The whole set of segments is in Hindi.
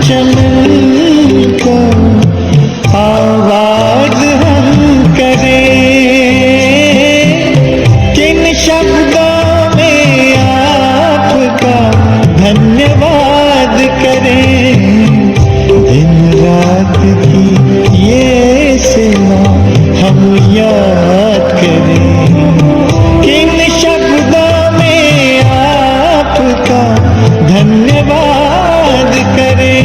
चमन को आवाज हम करें, किन शब्दों में आपका धन्यवाद करें। दिन रात की ये सेवा हम याद करें, किन शब्दों में आपका धन्यवाद करें।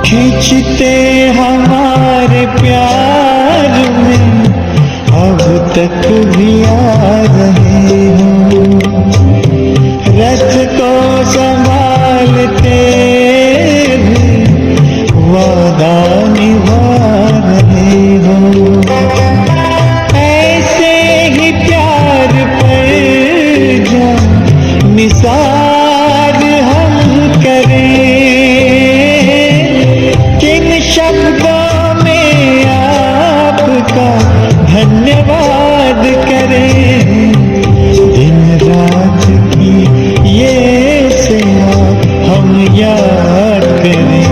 खींचते हमारे प्यार में अब तक भी आ रहे हो, रथ को संभालते भी वादा निभा रहे हो। ऐसे ही प्यार पर जो निसार हम करें, किन शब्दों में आपका धन्यवाद करें। दिन रात की ये सेवा हम याद करें,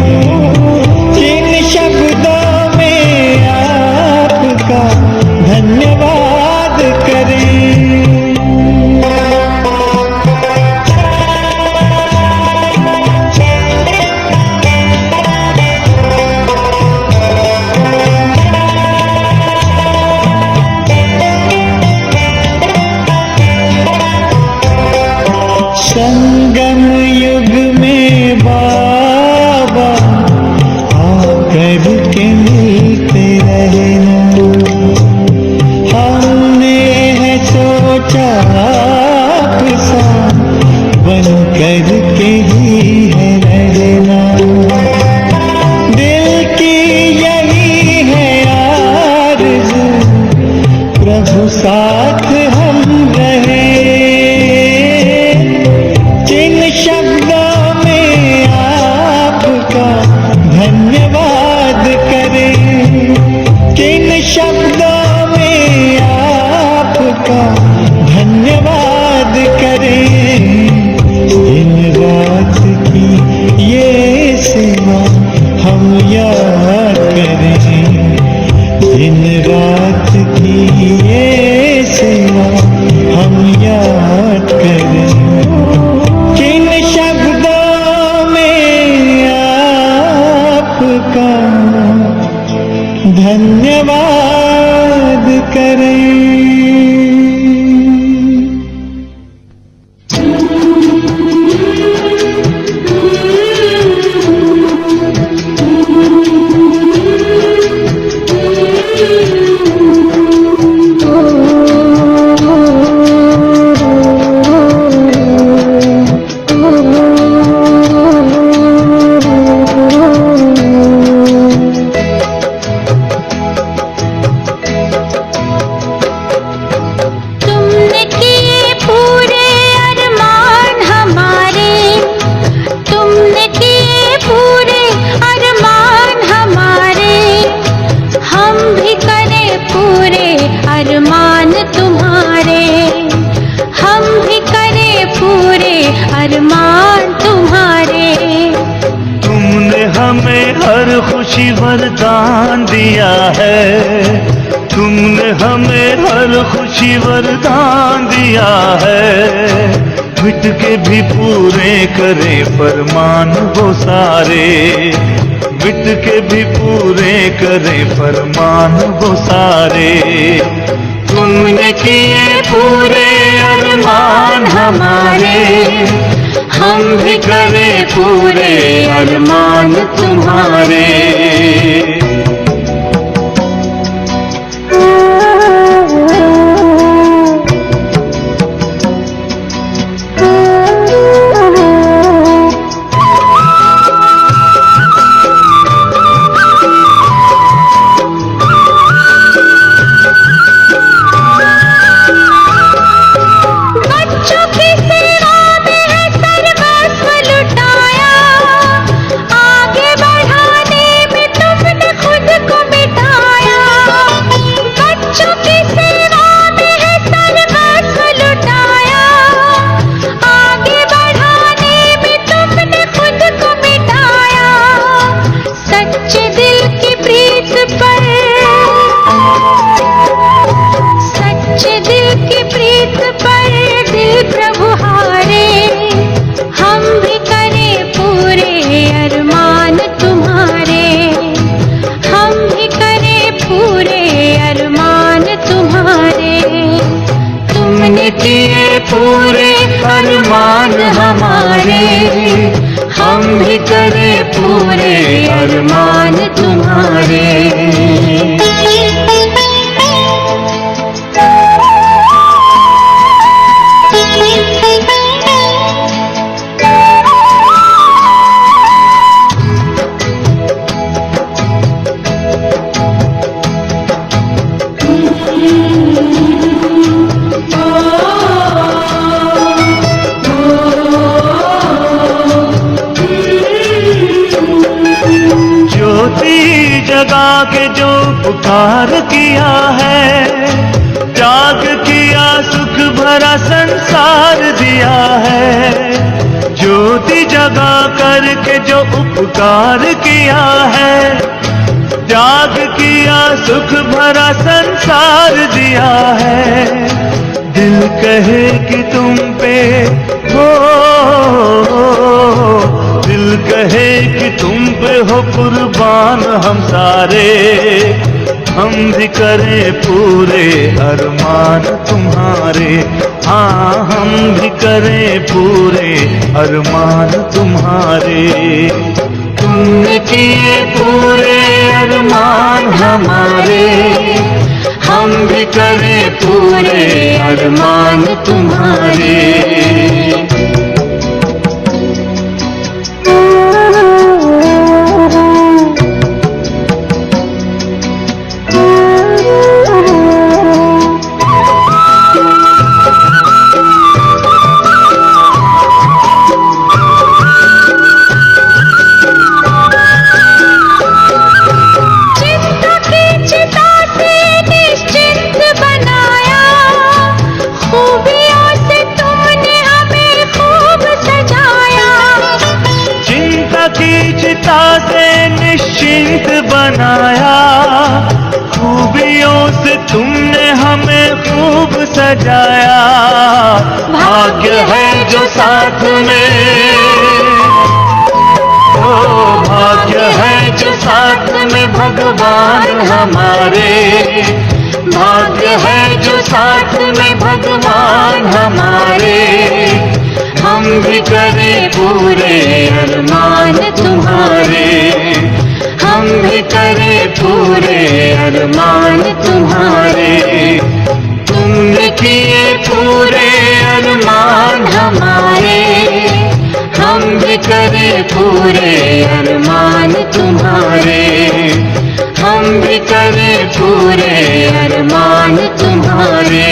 किन शब्दों में आपका धन्यवाद करें। संगम युग में बाबा आकर के मिलते रहना, हमने है सोचा आपसा बन कर के ही है रहना। दिल की यही है आरज़ू प्रभु साथ हम रहे, किन शब्दों में आपका धन्यवाद करें, किन शब्दों में आपका धन्यवाद करें। दिन रात की ये सेवा हम याद करें, दिन रात की ये सेवा हम याद करें, किन शब्दों में आपका धन्यवाद करें। हमें हर खुशी वरदान दिया है, तुमने हमें हर खुशी वरदान दिया है। मिट के भी पूरे करे फरमान वो सारे, मिट के भी पूरे करे फरमान वो सारे। तुमने किए पूरे अरमान हमारे, हम भी करें पूरे अरमान तुम्हारे। बच्चों की सेवा अरमान हमारे, हम भी करें पूरे अरमान तुम्हारे। जगा के जो पुकार किया है, त्याग किया सुख भरा संसार दिया है। ज्योति जगा करके जो उपकार किया है, त्याग किया सुख भरा संसार दिया है। दिल कहे कि तुम पे हो, दिल कहे कि तुम पे हो कुर्बान हम सारे, हम भी करें पूरे अरमान तुम्हारे। हाँ, हम भी करें पूरे अरमान तुम्हारे। तुमने किए पूरे अरमान हमारे, हम भी करें पूरे अरमान तुम्हारे। चिता से निश्चिंत बनाया, खूबियों से तुमने हमें खूब सजाया। भाग्य है जो साथ में, ओ भाग्य है जो साथ में भगवान हमारे। भाग्य है जो साथ में भगवान हमारे, हम भी करें पूरे अरमान तुम्हारे। हम भी करें पूरे अरमान तुम्हारे। तुमने किए पूरे अरमान हमारे, हम भी करें पूरे अरमान तुम्हारे। हम भी करें पूरे अरमान तुम्हारे।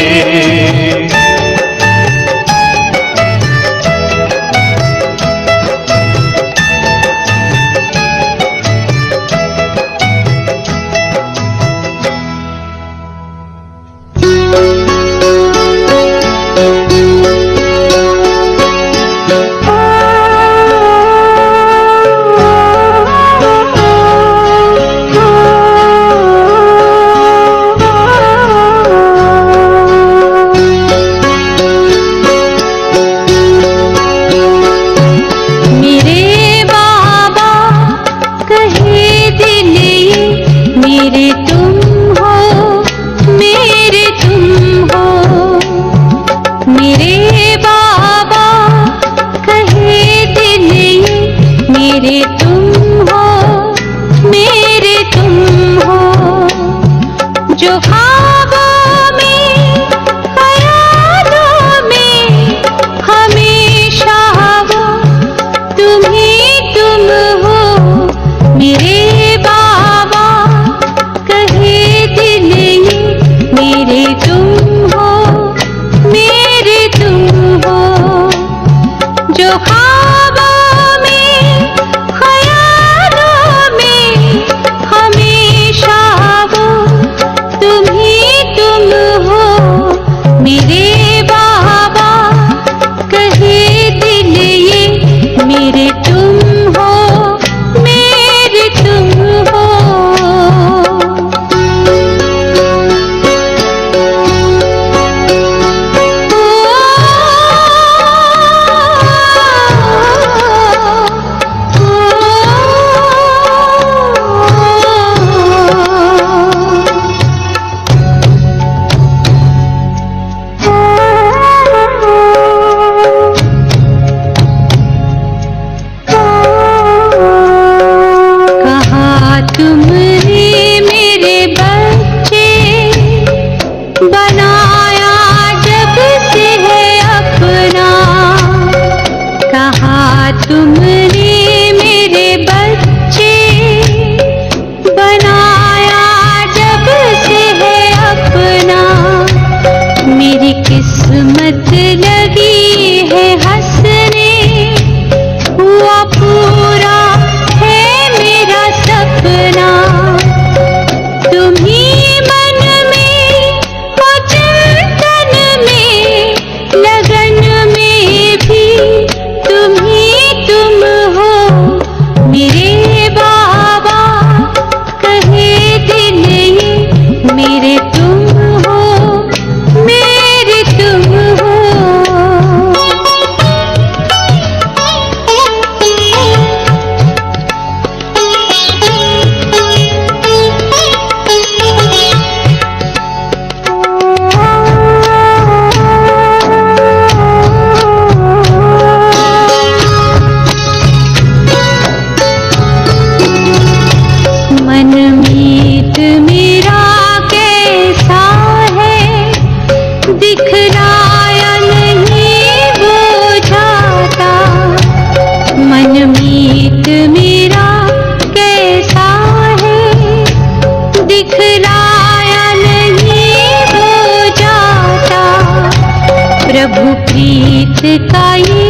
प्रीत का ये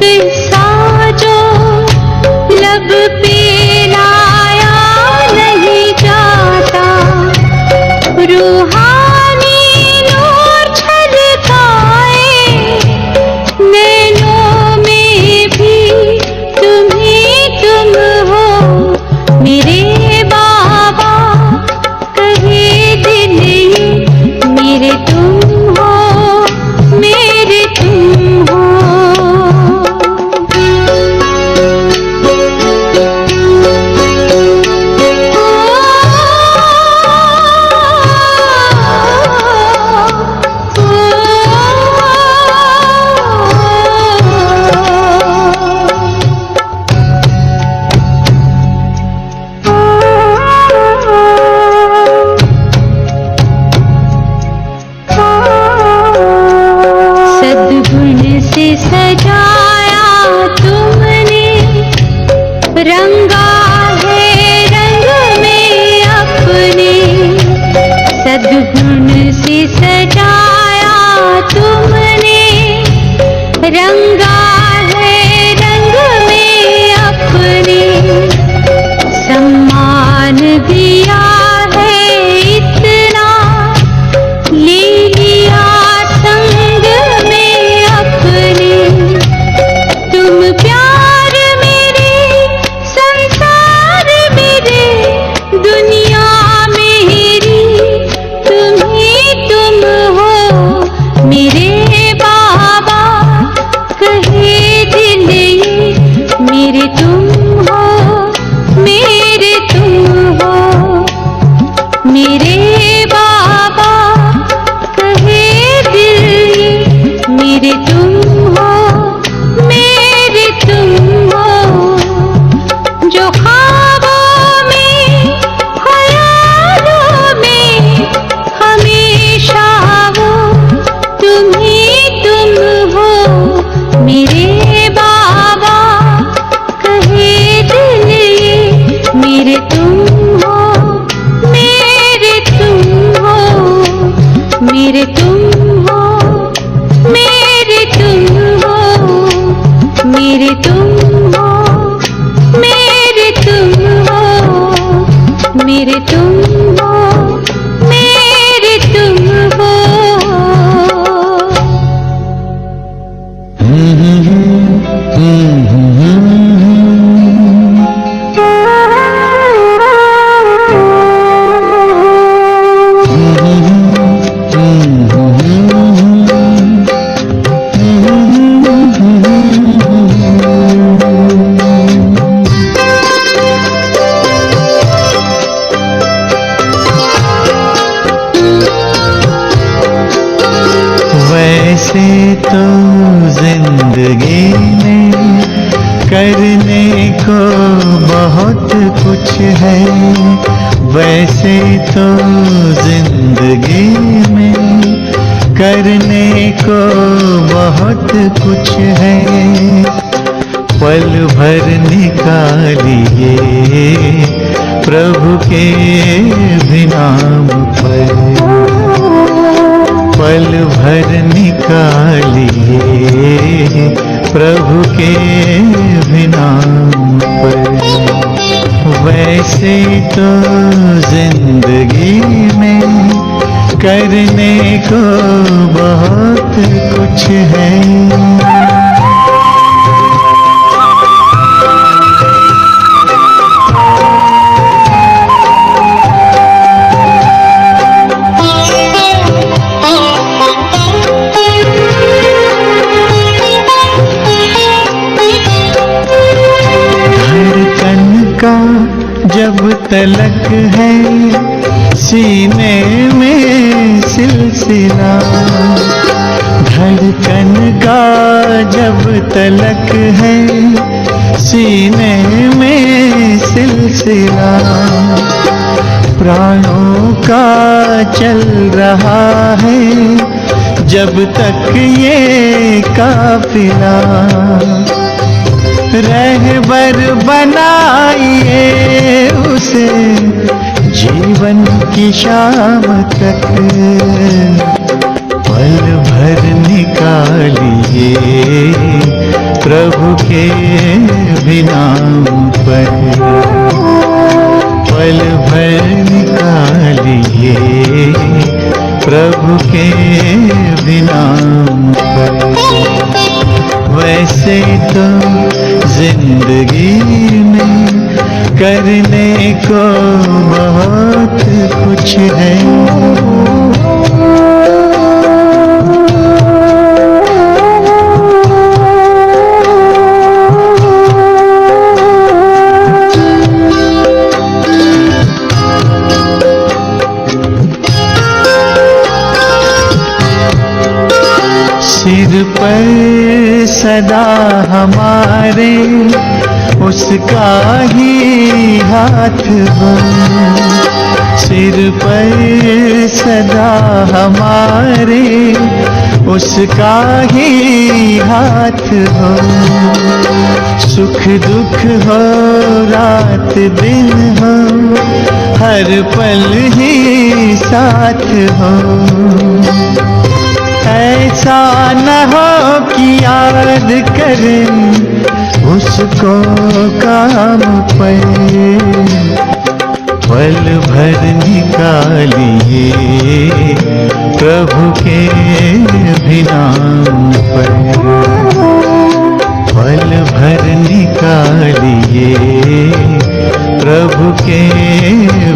किस्सा जो लब पे लाया नहीं जाता, रूहानी नूर छलकाए नैनों में भी तुम ही तुम हो मेरे बाबा, कहे दिल ये मेरे तुम हो, मेरे तुम हो। सद्गुण से सजाया तुमने, रंगा है रंग में अपने। सद्गुण से सजाया तुमने, रंगा है रंग में अपने। सम्मान दिया है इतना, ले लिया संग में अपने। तुम प्यार मेरे, संसार मेरे, दुनिया मेरी, तुम ही तुम हो मेरे बाबा, कहे दिल ये मेरे तुम हो, मेरे तुम हो मेरे बाबा, कहे दिल ये मेरे तुम हो, मेरे तुम हो। जो ख्वाबों में, ख्यालों में, हमेशा वो तुम ही तुम हो मेरे बाबा, कहे दिल ये मेरे तुम हो, मेरे तुम हो, मेरे तुम हो, मेरे तुम हो, मेरे तुम हो, मेरे तुम हो, मेरे तुम हो, मेरे तुम हो। वैसे तो जिंदगी में करने को बहुत कुछ है, वैसे तो जिंदगी में करने को बहुत कुछ है। पल भर निकालिए प्रभु के भी नाम पर, पल भर निकालिए प्रभु के भी नाम पर। वैसे तो जिंदगी में करने को बहुत कुछ है। जब तलक है सीने में सिलसिला, धड़कन का जब तलक है सीने में सिलसिला, प्राणों का चल रहा है जब तक ये काफिला। रहबर बनाइए उसे जीवन की शाम तक, पल भर निकालिए प्रभु के भी नाम पर, पल भर निकालिए प्रभु के भी नाम पर। वैसे तो जिंदगी में करने को बहुत कुछ है, सिर पर सदा हमारे उसका ही हाथ हो, सिर पर सदा हमारे उसका ही हाथ हो। सुख दुख हो रात दिन हो, हर पल ही साथ हो। ऐसा न हो कि याद करें उसको काम पर, पल भर निकालिए प्रभु के भी नाम पर, पल भर निकालिए प्रभु के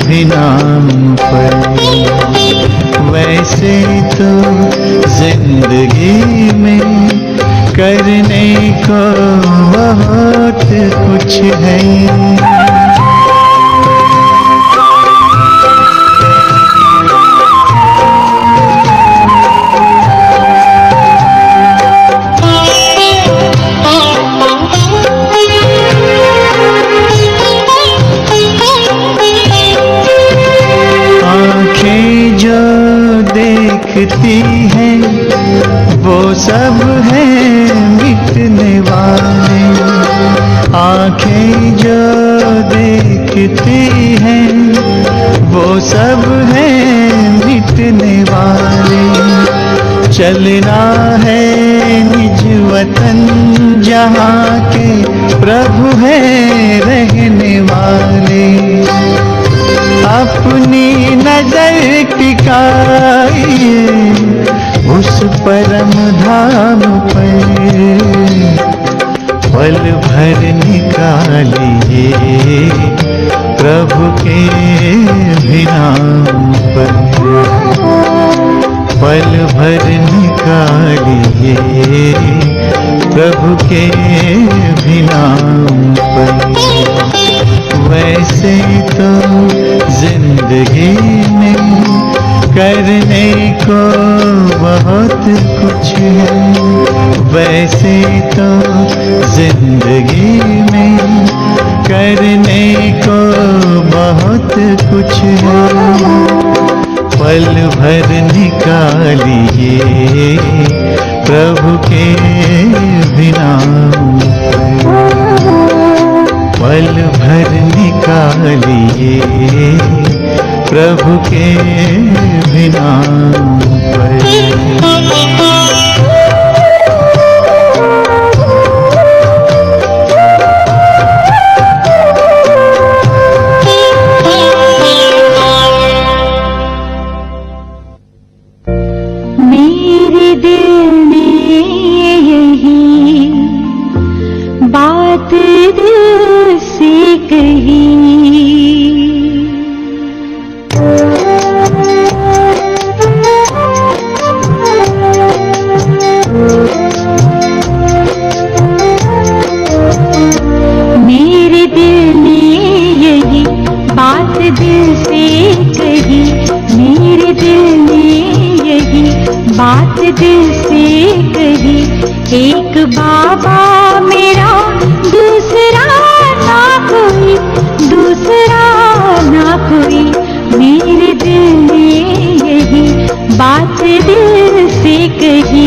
भी नाम पर। वैसे तो जिंदगी में करने को बहुत कुछ है, देखती हैं वो सब हैं मिटने वाले, आँखें जो देखती हैं वो सब हैं मिटने वाले। चलना है निज वतन जहाँ के प्रभु है रहने वाले, अपनी नजर टिकाइए उस परम धाम पर, पल भर निकालिए प्रभु के भी नाम पर, पल भर निकालिए प्रभु के भी नाम पर। वैसे तो जिंदगी में करने को बहुत कुछ है, वैसे तो जिंदगी में करने को बहुत कुछ है, पल भर निकालिए प्रभु के भी नाम पर, पल भर निकालिए प्रभु के भी नाम पर। मेरे दिल में यही बात दिल से कही, मेरे दिल में यही बात दिल से कही, मेरे दिल में यही बात दिल से कही। एक बाबा मेरा दूसरा ना कोई, दूसरा ना कोई, मेरे दिल में यही बात दिल से कही।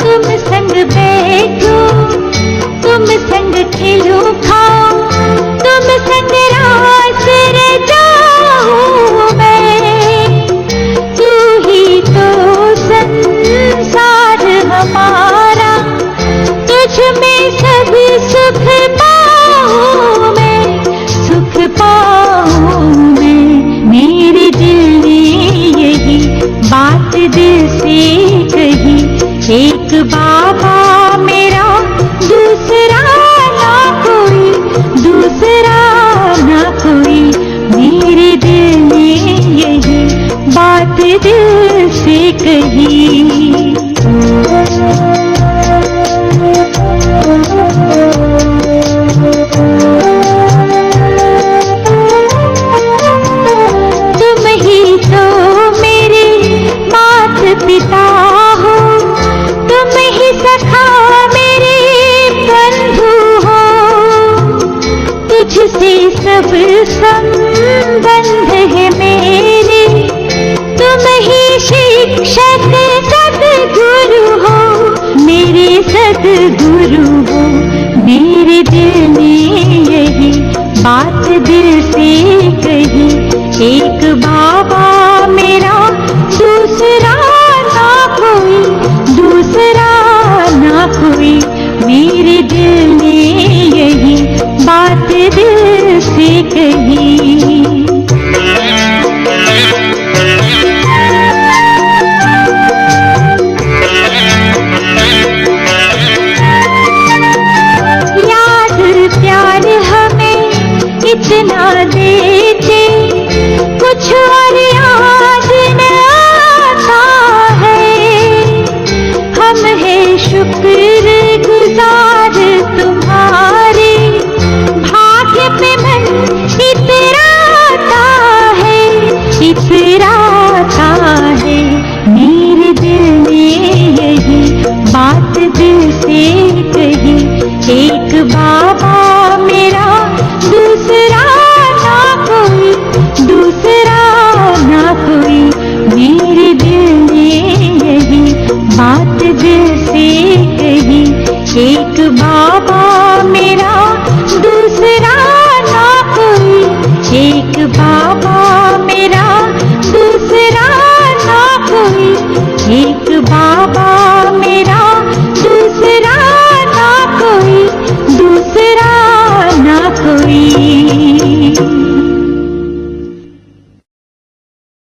तुम संग बैठो, तुम सब संबंध है मेरे, तुम ही शिक्षक सद्गुरु हो, मेरे सद्गुरु हो। मेरे दिल में यही बात दिल से कही, एक बाबा मेरा दूसरा ना कोई, दूसरा ना कोई। मेरे दिल में यही बात दिल से कही। याद प्यार हमें इतना देते, कुछ और याद न आता है। हम हैं शुक्र गुजार तुम्हारे, भाग्य पे मन इतराता है, इतना